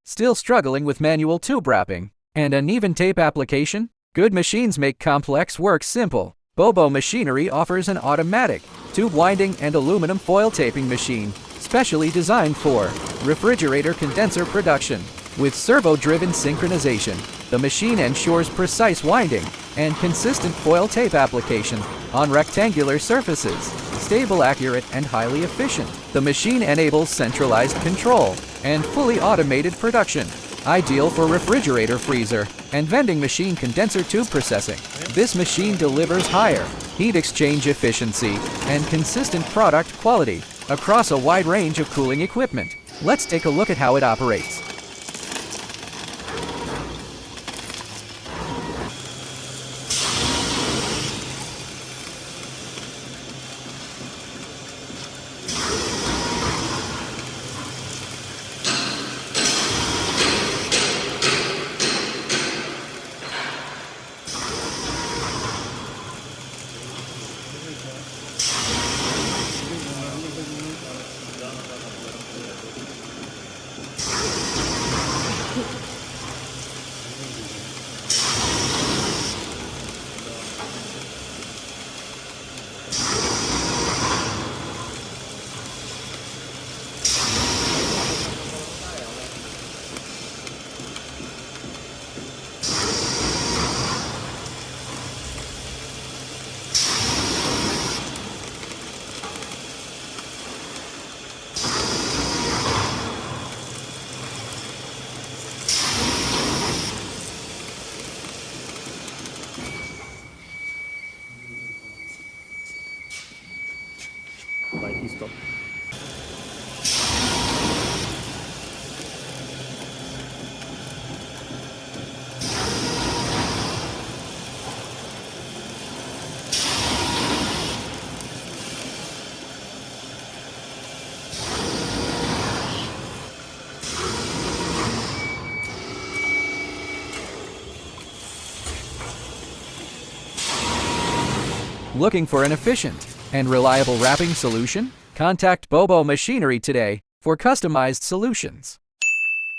Still struggling with manual tube wrapping and uneven tape application? Good machines make complex work simple. Bobo Machinery offers an automatic, tube winding and aluminum foil taping machine, specially designed for refrigerator condenser production. With servo-driven synchronization, the machine ensures precise winding and consistent foil tape application on rectangular surfaces. Stable, accurate, and highly efficient. The machine enables centralized control and fully automated production, ideal for refrigerator, freezer, and vending machine condenser tube processing. This machine delivers higher heat exchange efficiency and consistent product quality across a wide range of cooling equipment. Let's take a look at how it operates. Stop. Looking for an efficient and reliable wrapping solution? Contact Bobo Machinery today for customized solutions.